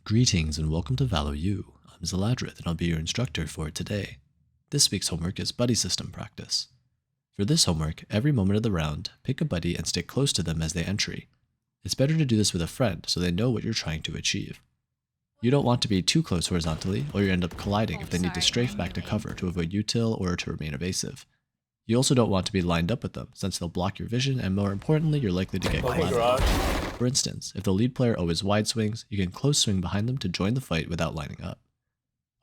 Greetings and welcome to ValoU. I'm Zaladrith and I'll be your instructor for today. This week's homework is buddy system practice. For this homework, every moment of the round, pick a buddy and stick close to them as they entry. It's better to do this with a friend so they know what you're trying to achieve. You don't want to be too close horizontally or you end up colliding if they need to strafe back to cover to avoid util or to remain evasive. You also don't want to be lined up with them since they'll block your vision and more importantly you're likely to get collided. For instance, if the lead player always wide swings, you can close swing behind them to join the fight without lining up.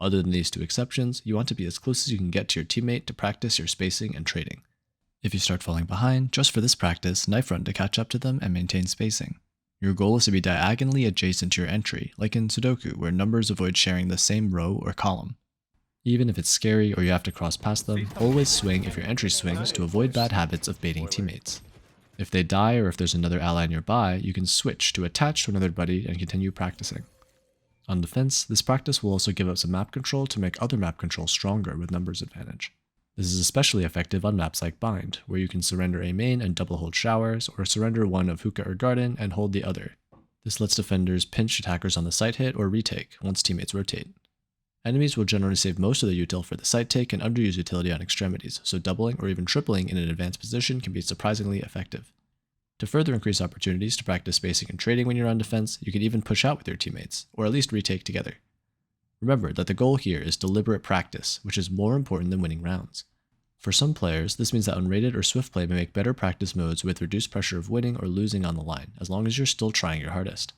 Other than these two exceptions, you want to be as close as you can get to your teammate to practice your spacing and trading. If you start falling behind, just for this practice, knife run to catch up to them and maintain spacing. Your goal is to be diagonally adjacent to your entry, like in Sudoku where numbers avoid sharing the same row or column. Even if it's scary or you have to cross past them, always swing if your entry swings to avoid bad habits of baiting teammates. If they die or if there's another ally nearby, you can switch to attach to another buddy and continue practicing. On defense, this practice will also give up some map control to make other map control stronger with numbers advantage. This is especially effective on maps like Bind, where you can surrender a main and double hold showers, or surrender one of Hookah or Garden and hold the other. This lets defenders pinch attackers on the site hit or retake once teammates rotate. Enemies will generally save most of the util for the site take and underuse utility on extremities, so doubling or even tripling in an advanced position can be surprisingly effective. To further increase opportunities to practice spacing and trading when you're on defense, you can even push out with your teammates, or at least retake together. Remember that the goal here is deliberate practice, which is more important than winning rounds. For some players, this means that unrated or swift play may make better practice modes with reduced pressure of winning or losing on the line, as long as you're still trying your hardest.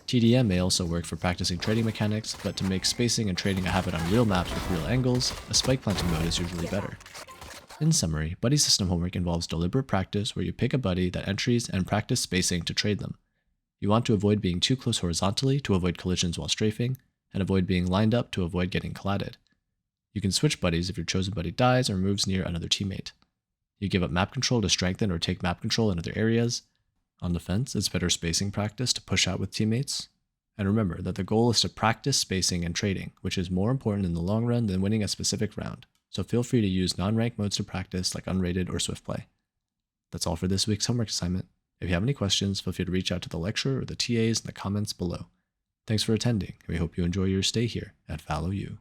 TDM may also work for practicing trading mechanics, but to make spacing and trading a habit on real maps with real angles, a spike planting mode is usually better. In summary, buddy system homework involves deliberate practice where you pick a buddy that entries and practice spacing to trade them. You want to avoid being too close horizontally to avoid collisions while strafing, and avoid being lined up to avoid getting collided. You can switch buddies if your chosen buddy dies or moves near another teammate. You give up map control to strengthen or take map control in other areas. On defense, it's better spacing practice to push out with teammates. And remember that the goal is to practice spacing and trading, which is more important in the long run than winning a specific round, so feel free to use non-ranked modes to practice like unrated or swift play. That's all for this week's homework assignment. If you have any questions, feel free to reach out to the lecturer or the TAs in the comments below. Thanks for attending, and we hope you enjoy your stay here at ValoU.